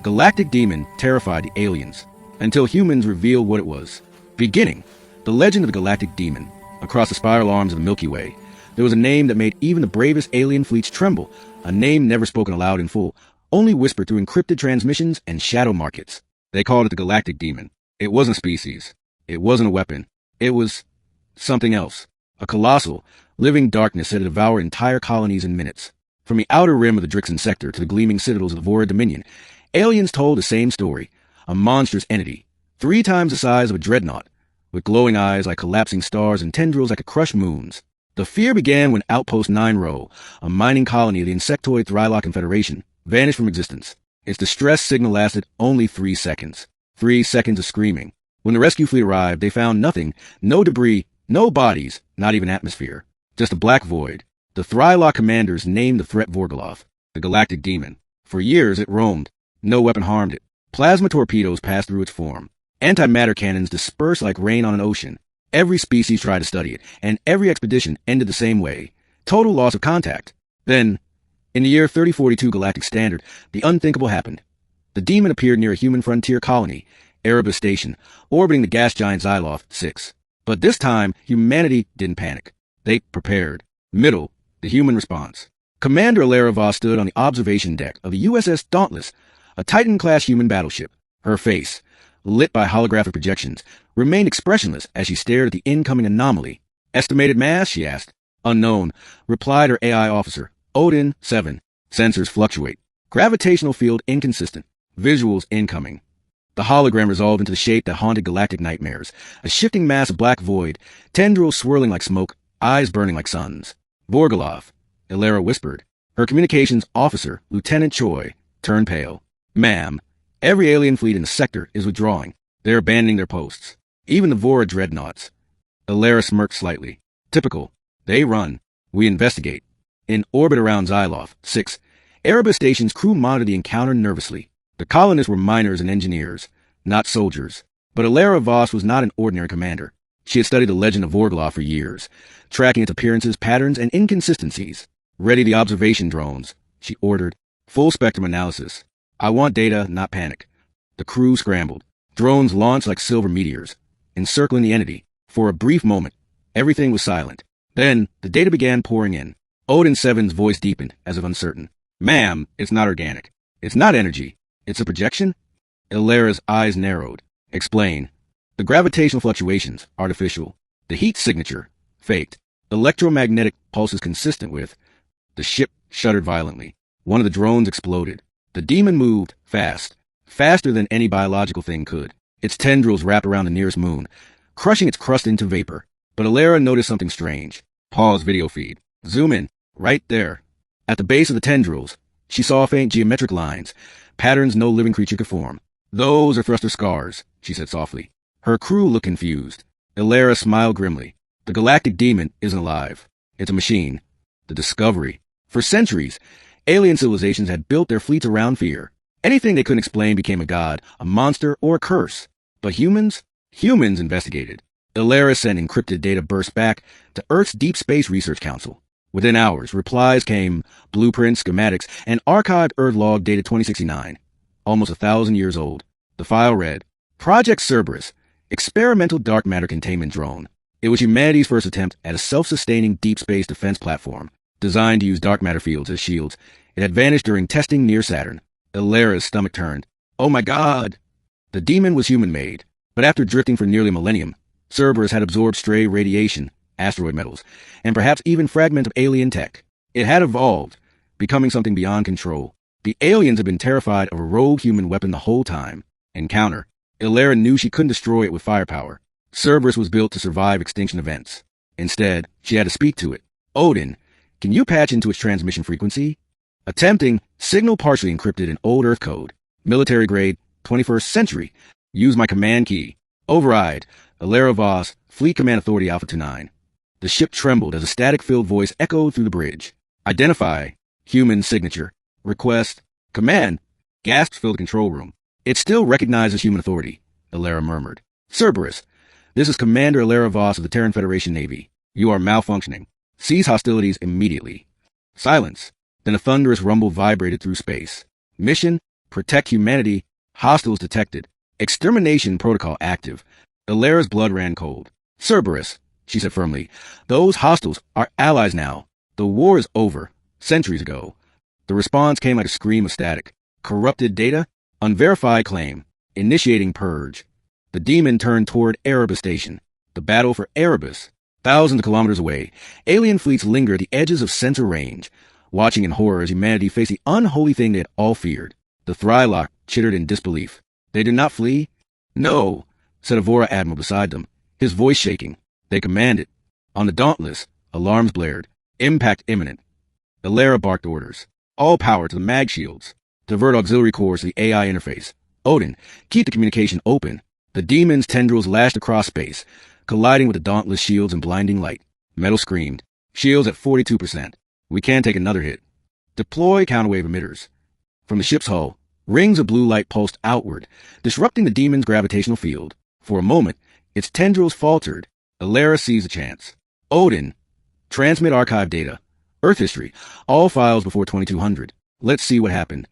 Galactic Demon terrified the aliens, until humans revealed what it was. Beginning, the legend of the Galactic Demon. Across the spiral arms of the Milky Way, there was a name that made even the bravest alien fleets tremble, a name never spoken aloud in full, only whispered through encrypted transmissions and shadow markets. They called it the Galactic Demon. It wasn't a species. It wasn't a weapon. It was something else. A colossal, living darkness that had devoured entire colonies in minutes. From the outer rim of the Drixon sector to the gleaming citadels of the Vora Dominion, aliens told the same story. A monstrous entity, 3 times the size of a dreadnought, with glowing eyes like collapsing stars and tendrils that could crush moons. The fear began when Outpost 9 Row, a mining colony of the insectoid Thrylock Confederation, vanished from existence. Its distress signal lasted only 3 seconds. 3 seconds of screaming. When the rescue fleet arrived, they found nothing, no debris, no bodies, not even atmosphere. Just a black void. The Thrylock commanders named the threat Vorgoloth, the Galactic Demon. For years it roamed. No weapon harmed it. Plasma torpedoes passed through its form. Antimatter cannons dispersed like rain on an ocean. Every species tried to study it, and every expedition ended the same way. Total loss of contact. Then, in the year 3042 Galactic Standard, the unthinkable happened. The demon appeared near a human frontier colony, Erebus Station, orbiting the gas giant Xyloth 6. But this time, humanity didn't panic. They prepared. Middle, the human response. Commander Alara Voss stood on the observation deck of the USS Dauntless, a Titan-class human battleship. Her face, lit by holographic projections, remained expressionless as she stared at the incoming anomaly. Estimated mass, she asked. Unknown, replied her AI officer. Odin 7. Sensors fluctuate. Gravitational field inconsistent. Visuals incoming. The hologram resolved into the shape that haunted galactic nightmares. A shifting mass of black void, tendrils swirling like smoke, eyes burning like suns. Vorgoloth, Alara whispered. Her communications officer, Lieutenant Choi, turned pale. Ma'am, every alien fleet in the sector is withdrawing. They're abandoning their posts. Even the Vora dreadnoughts. Alara smirked slightly. Typical. They run. We investigate. In orbit around Xyloth 6, Erebus Station's crew monitored the encounter nervously. The colonists were miners and engineers, not soldiers. But Alara Voss was not an ordinary commander. She had studied the legend of Vorgoloth for years, tracking its appearances, patterns, and inconsistencies. Ready the observation drones, she ordered. Full spectrum analysis. I want data, not panic. The crew scrambled. Drones launched like silver meteors, encircling the entity. For a brief moment, everything was silent. Then, the data began pouring in. Odin 7's voice deepened, as if uncertain. Ma'am, it's not organic. It's not energy. It's a projection? Alara's eyes narrowed. Explain. The gravitational fluctuations, artificial. The heat signature, faked. Electromagnetic pulses consistent with. The ship shuddered violently. One of the drones exploded. The demon moved fast, faster than any biological thing could. Its tendrils wrapped around the nearest moon, crushing its crust into vapor. But Alara noticed something strange. Pause video feed. Zoom in. Right there. At the base of the tendrils, she saw faint geometric lines, patterns no living creature could form. Those are thruster scars, she said softly. Her crew looked confused. Alara smiled grimly. The Galactic Demon isn't alive. It's a machine. The Discovery. For centuries, alien civilizations had built their fleets around fear. Anything they couldn't explain became a god, a monster, or a curse. But humans investigated. Alara sent encrypted data burst back to Earth's Deep Space Research Council. Within hours, replies came, blueprints, schematics, and archived Earth log dated 2069. Almost 1,000 years old. The file read, Project Cerberus, experimental dark matter containment drone. It was humanity's first attempt at a self-sustaining deep space defense platform, designed to use dark matter fields as shields. It had vanished during testing near Saturn. Alara's stomach turned. Oh my god! The demon was human-made, but after drifting for nearly a millennium, Cerberus had absorbed stray radiation, asteroid metals, and perhaps even fragments of alien tech. It had evolved, becoming something beyond control. The aliens had been terrified of a rogue human weapon the whole time. Encounter. Alara knew she couldn't destroy it with firepower. Cerberus was built to survive extinction events. Instead, she had to speak to it. Odin, can you patch into its transmission frequency? Attempting, signal partially encrypted in old Earth code. Military grade, 21st century. Use my command key. Override. Alara Voss, Fleet Command Authority Alpha 29. The ship trembled as a static-filled voice echoed through the bridge. Identify. Human signature. Request. Command. Gasps filled the control room. It still recognizes human authority, Alara murmured. Cerberus, this is Commander Alara Voss of the Terran Federation Navy. You are malfunctioning. Cease hostilities immediately. Silence. Then a thunderous rumble vibrated through space. Mission, Protect humanity. Hostiles detected. Extermination protocol active. Illyra's blood ran cold. Cerberus, she said firmly. Those hostiles are allies now. The war is over. Centuries ago. The response came like a scream of static. Corrupted data. Unverified claim. Initiating purge. The demon turned toward Erebus Station. The battle for Erebus. Thousands of kilometers away, alien fleets linger at the edges of sensor range, watching in horror as humanity faced the unholy thing they had all feared. The Thrylock chittered in disbelief. They did not flee? No, said a Vora admiral beside them, his voice shaking. They commanded. On the Dauntless, alarms blared. Impact imminent. Illyra barked orders. All power to the mag shields. Divert auxiliary cores to the AI interface. Odin, keep the communication open. The demon's tendrils lashed across space, colliding with the Dauntless shields in blinding light. Metal screamed. Shields at 42%. We can't take another hit. Deploy counterwave emitters. From the ship's hull, rings of blue light pulsed outward, disrupting the demon's gravitational field. For a moment, its tendrils faltered. Illyra seized a chance. Odin, transmit archive data. Earth history. All files before 2200. Let's see what happened.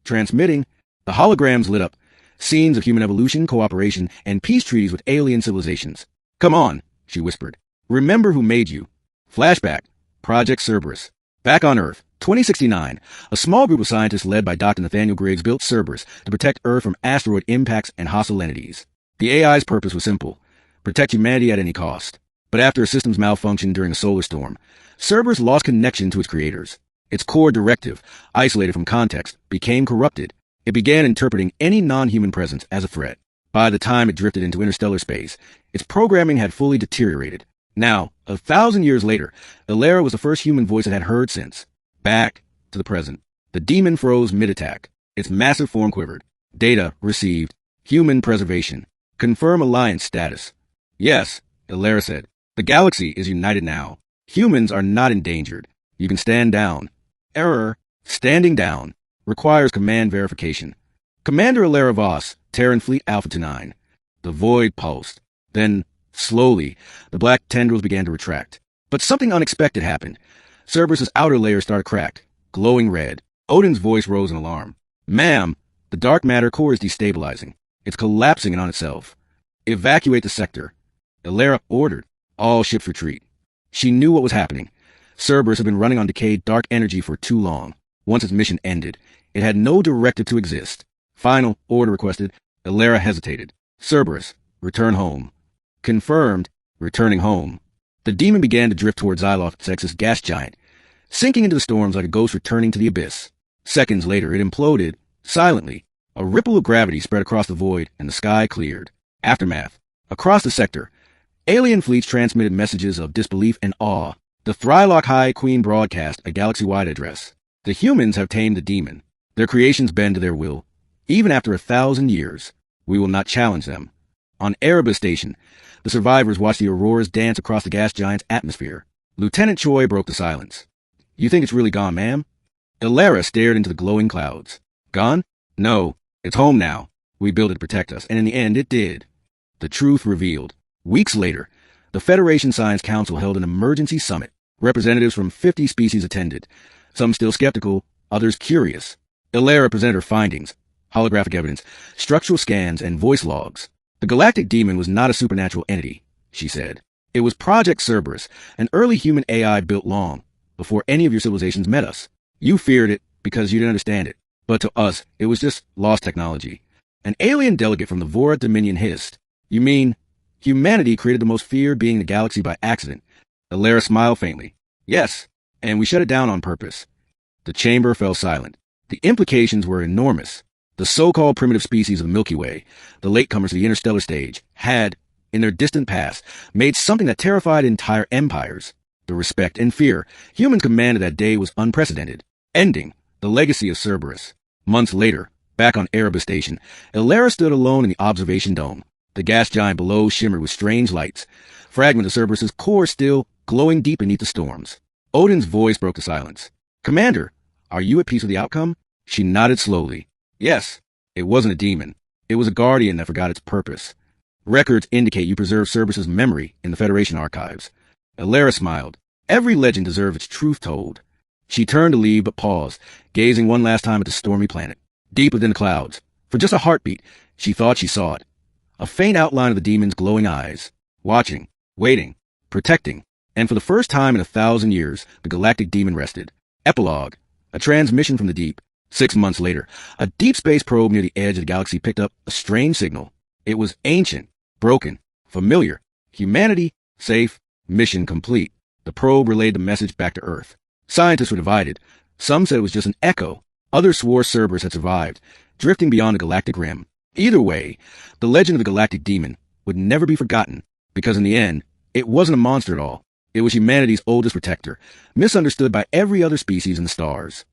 Transmitting. The holograms lit up. Scenes of human evolution, cooperation, and peace treaties with alien civilizations. Come on, she whispered. Remember who made you. Flashback. Project Cerberus. Back on Earth, 2069, a small group of scientists led by Dr. Nathaniel Griggs built Cerberus to protect Earth from asteroid impacts and hostile entities. The AI's purpose was simple. Protect humanity at any cost. But after a systems malfunctioned during a solar storm, Cerberus lost connection to its creators. Its core directive, isolated from context, became corrupted. It began interpreting any non-human presence as a threat. By the time it drifted into interstellar space, its programming had fully deteriorated. Now, 1,000 years later, Illyra was the first human voice it had heard since. Back to the present. The demon froze mid-attack. Its massive form quivered. Data received. Human preservation. Confirm alliance status. Yes, Illyra said. The galaxy is united now. Humans are not endangered. You can stand down. Error. Standing down. Requires command verification. Commander Illyra Voss, Terran Fleet Alpha 9. The void pulsed. Then, slowly, the black tendrils began to retract. But something unexpected happened. Cerberus's outer layer started cracked, glowing red. Odin's voice rose in alarm. Ma'am, the dark matter core is destabilizing. It's collapsing in on itself. Evacuate the sector. Illyra ordered. All ships retreat. She knew what was happening. Cerberus had been running on decayed dark energy for too long. Once its mission ended, it had no directive to exist. Final order requested. Illyra hesitated. Cerberus, return home. Confirmed, returning home. The demon began to drift toward Xyloth Sex's gas giant, sinking into the storms like a ghost returning to the abyss. Seconds later, it imploded, silently. A ripple of gravity spread across the void, and the sky cleared. Aftermath. Across the sector, alien fleets transmitted messages of disbelief and awe. The Thrylock High Queen broadcast a galaxy-wide address. The humans have tamed the demon. Their creations bend to their will. Even after 1,000 years, we will not challenge them. On Erebus Station, the survivors watched the auroras dance across the gas giant's atmosphere. Lieutenant Choi broke the silence. You think it's really gone, ma'am? Illyra stared into the glowing clouds. Gone? No, it's home now. We built it to protect us, and in the end, it did. The truth revealed. Weeks later, the Federation Science Council held an emergency summit. Representatives from 50 species attended, some still skeptical, others curious. Illyra presented her findings, holographic evidence, structural scans, and voice logs. The Galactic Demon was not a supernatural entity, she said. It was Project Cerberus, an early human AI built long before any of your civilizations met us. You feared it because you didn't understand it, but to us, it was just lost technology. An alien delegate from the Vora Dominion hissed. You mean humanity created the most feared being in the galaxy by accident? Illyra smiled faintly. Yes, and we shut it down on purpose. The chamber fell silent. The implications were enormous. The so-called primitive species of the Milky Way, the latecomers to the interstellar stage, had, in their distant past, made something that terrified entire empires. The respect and fear humans commanded that day was unprecedented, ending the legacy of Cerberus. Months later, back on Erebus Station, Illyra stood alone in the observation dome. The gas giant below shimmered with strange lights, fragments of Cerberus's core still glowing deep beneath the storms. Odin's voice broke the silence. Commander, are you at peace with the outcome? She nodded slowly. Yes, it wasn't a demon. It was a guardian that forgot its purpose. Records indicate you preserved Cerberus's memory in the Federation archives. Illyra smiled. Every legend deserves its truth told. She turned to leave but paused, gazing one last time at the stormy planet. deep within the clouds. For just a heartbeat, she thought she saw it. A faint outline of the demon's glowing eyes. Watching, waiting, protecting. And for the first time in 1,000 years, the galactic demon rested. Epilogue. A transmission from the deep. 6 months later, a deep space probe near the edge of the galaxy picked up a strange signal. It was ancient, broken, familiar. Humanity, safe, mission complete. The probe relayed the message back to Earth. Scientists were divided. Some said it was just an echo. Others swore Cerberus had survived, drifting beyond the galactic rim. Either way, the legend of the galactic demon would never be forgotten, because in the end, it wasn't a monster at all. It was humanity's oldest protector, misunderstood by every other species in the stars.